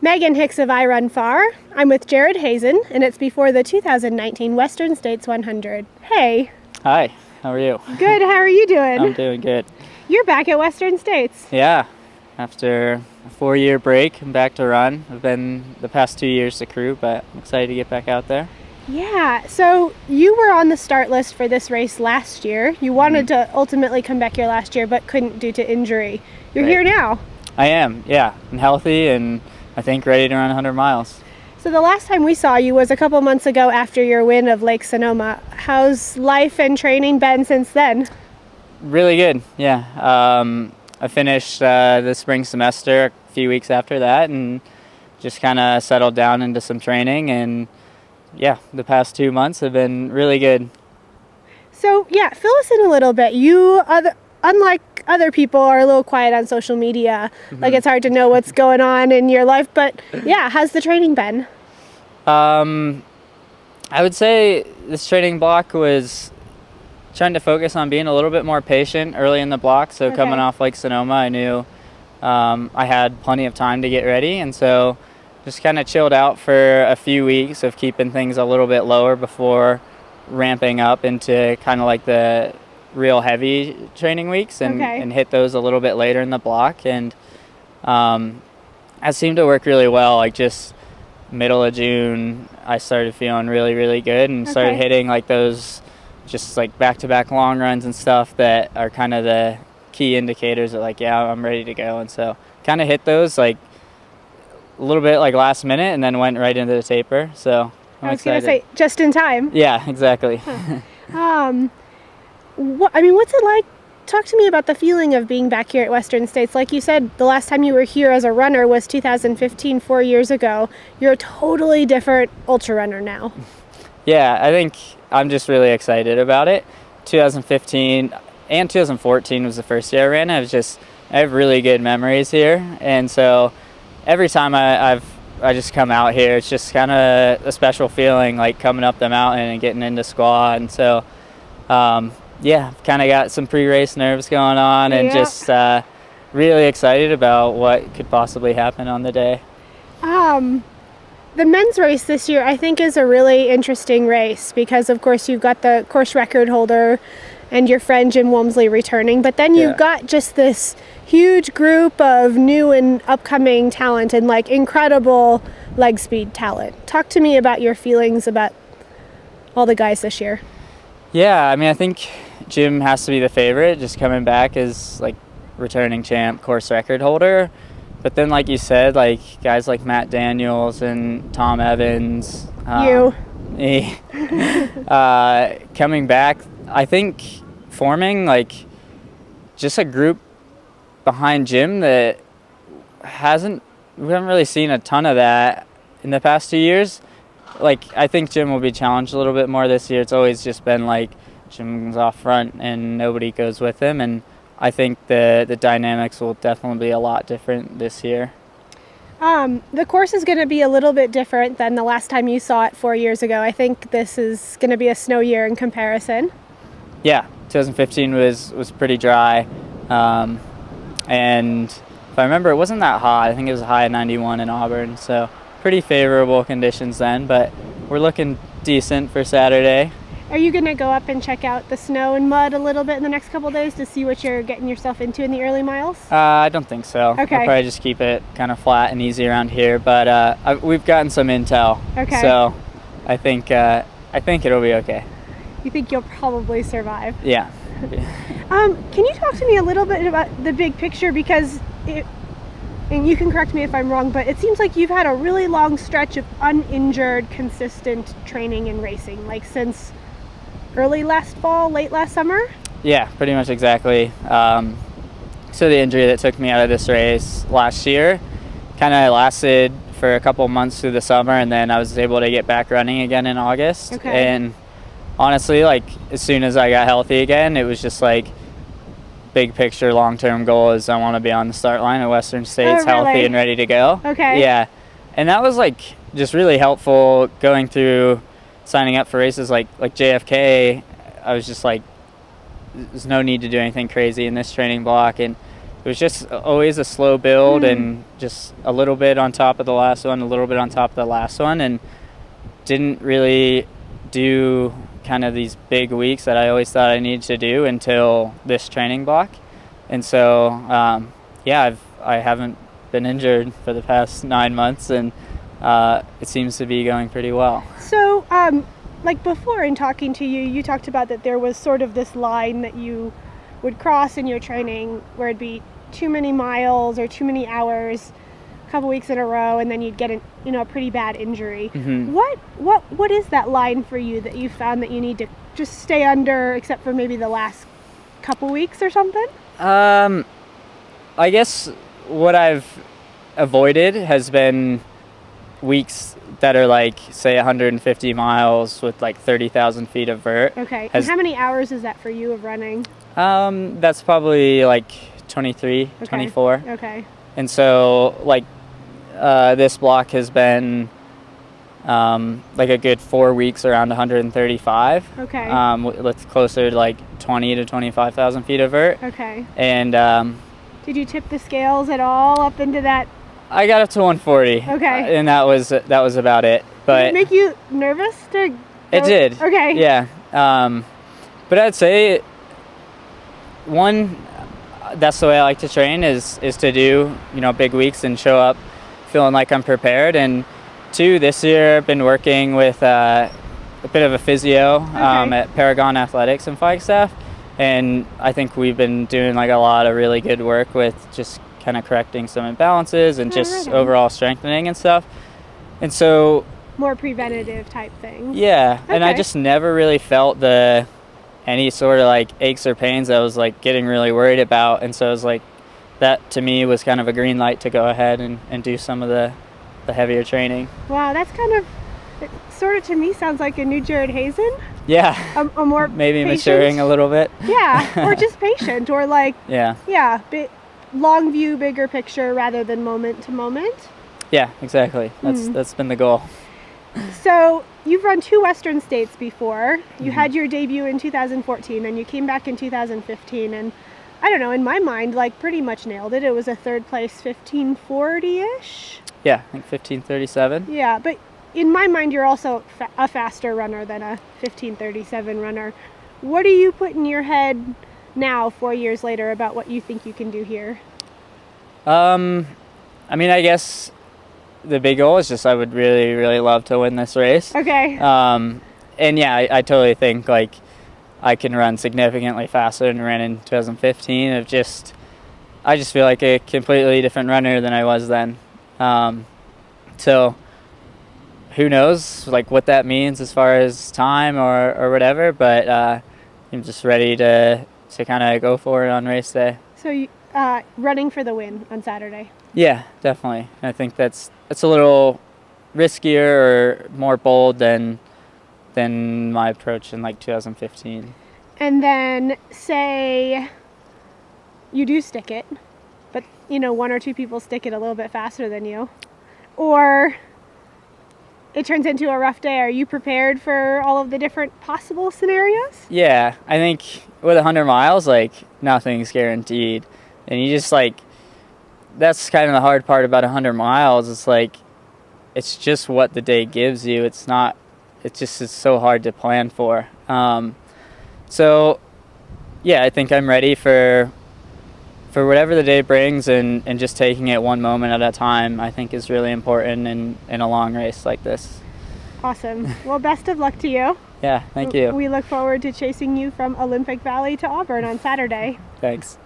Megan Hicks of I Run Far. I'm with Jared Hazen, and it's before the 2019 Western States 100. Hey. Hi, how are you? Good, how are you doing? I'm doing good. You're back at Western States. Yeah, after a 4-year break, I'm back to run. I've been the past 2 years to crew, but I'm excited to get back out there. Yeah, so you were on the start list for this race last year. You wanted to ultimately come back here last year, but couldn't due to injury. You're Right. here now. I am, yeah. I'm healthy and I think ready to run 100 miles. So the last time we saw you was a couple months ago after your win of Lake Sonoma. How's life and training been since then? Really good, yeah. I finished the spring semester a few weeks after that and just kind of settled down into some training, and yeah, the past 2 months have been really good. So yeah, fill us in a little bit. Unlike other people, are a little quiet on social media. Like it's hard to know what's going on in your life, but yeah, how's the training been? I would say this training block was trying to focus on being a little bit more patient early in the block. So coming off Lake Sonoma, I knew I had plenty of time to get ready, and so just kind of chilled out for a few weeks of keeping things a little bit lower before ramping up into kind of like the real heavy training weeks and hit those a little bit later in the block. And that seemed to work really well. Like just middle of June, I started feeling really, really good and started hitting like those just like back-to-back long runs and stuff that are kind of the key indicators that like, yeah, I'm ready to go. And so kind of hit those like a little bit like last minute and then went right into the taper. So I'm excited. I was going to say, just in time. Yeah, exactly. What's it like? Talk to me about the feeling of being back here at Western States. Like you said, the last time you were here as a runner was 2015, 4 years ago. You're a totally different ultra runner now. Yeah, I think I'm just really excited about it. 2015 and 2014 was the first year I ran. I have really good memories here, and so every time I just come out here, it's just kind of a special feeling, like coming up the mountain and getting into squad. And so, yeah, kind of got some pre-race nerves going on, and just really excited about what could possibly happen on the day. The men's race this year, I think, is a really interesting race because, of course, you've got the course record holder and your friend Jim Walmsley returning, but then you've got just this huge group of new and upcoming talent and like incredible leg speed talent. Talk to me about your feelings about all the guys this year. Yeah, I mean, I think Jim has to be the favorite, just coming back as like returning champ, course record holder. But then, like you said, like guys like Matt Daniels and Tom Evans, coming back, I think forming like just a group behind Jim that we haven't really seen a ton of that in the past 2 years. Like I think Jim will be challenged a little bit more this year. It's always just been like Jim's off front and nobody goes with him, and I think the dynamics will definitely be a lot different this year. The course is going to be a little bit different than the last time you saw it 4 years ago. I think this is going to be a snow year in comparison. Yeah, 2015 was pretty dry, and if I remember, it wasn't that hot. I think it was a high of 91 in Auburn, so pretty favorable conditions then, but we're looking decent for Saturday. Are you going to go up and check out the snow and mud a little bit in the next couple of days to see what you're getting yourself into in the early miles? I don't think so. Okay. I'll probably just keep it kind of flat and easy around here, but we've gotten some intel, so I think it'll be okay. You think you'll probably survive? Yeah. Can you talk to me a little bit about the big picture, because and you can correct me if I'm wrong, but it seems like you've had a really long stretch of uninjured, consistent training and racing, like since early last fall, late last summer? Yeah, pretty much exactly. So the injury that took me out of this race last year kind of lasted for a couple months through the summer, and then I was able to get back running again in August. And honestly, like as soon as I got healthy again, it was just like big picture, long-term goal is I want to be on the start line at Western States, healthy and ready to go. Yeah, and that was like just really helpful going through signing up for races like JFK. I was just like, there's no need to do anything crazy in this training block, and it was just always a slow build and just a little bit on top of the last one, a little bit on top of the last one, and didn't really do kind of these big weeks that I always thought I needed to do until this training block. And so, I haven't been injured for the past 9 months, and it seems to be going pretty well. So, like before in talking to you, you talked about that there was sort of this line that you would cross in your training where it'd be too many miles or too many hours a couple weeks in a row, and then you'd get a pretty bad injury. Mm-hmm. What is that line for you that you found that you need to just stay under, except for maybe the last couple weeks or something? I guess what I've avoided has been weeks that are like, say, 150 miles with like 30,000 feet of vert. Okay. And how many hours is that for you of running? That's probably like 23, 24. Okay. And so like this block has been like a good 4 weeks around 135. Okay. With closer to like 20 to 25,000 feet of vert. Okay. And did you tip the scales at all up into that? I got up to 140. Okay. And that was about it. But did it make you nervous to go? It did. Okay. Yeah. But I'd say that's the way I like to train is to do, big weeks and show up feeling like I'm prepared. And 2, this year I've been working with a bit of a physio at Paragon Athletics in Flagstaff. And I think we've been doing like a lot of really good work with just kind of correcting some imbalances and just overall strengthening and stuff. And so more preventative type things. Yeah. Okay. And I just never really felt any sort of like aches or pains that I was like getting really worried about. And so it was like that to me was kind of a green light to go ahead and do some of the heavier training. Wow, that's kind of, it sort of to me sounds like a new Jared Hazen. Yeah. A more maybe patient, maturing a little bit. Yeah, or just patient, or like yeah, long view, bigger picture rather than moment to moment. Yeah, exactly. That's been the goal. So you've run 2 Western States before. You had your debut in 2014, and you came back in 2015, and I don't know, in my mind, like pretty much nailed it. It was a 3rd place 1540-ish. Yeah, I think 1537. Yeah, but in my mind, you're also a faster runner than a 1537 runner. What do you put in your head now, 4 years later, about what you think you can do here? I mean, I guess the big goal is just I would really, really love to win this race. Okay. And yeah, I totally think like I can run significantly faster than I ran in 2015. I just feel like a completely different runner than I was then. So who knows like what that means as far as time or whatever, but I'm just ready to kind of go for it on race day. So you running for the win on Saturday? Yeah, definitely. I think that's a little riskier or more bold than my approach in like 2015. And then say you do stick it, but 1 or 2 people stick it a little bit faster than you, or it turns into a rough day. Are you prepared for all of the different possible scenarios? Yeah, I think with 100 miles, like nothing's guaranteed, and you just like, that's kind of the hard part about 100 miles. It's like, it's just what the day gives you. It's so hard to plan for. So yeah, I think I'm ready for whatever the day brings, and just taking it one moment at a time, I think is really important in a long race like this. Awesome. Well, best of luck to you. Yeah, thank you. We look forward to chasing you from Olympic Valley to Auburn on Saturday. Thanks.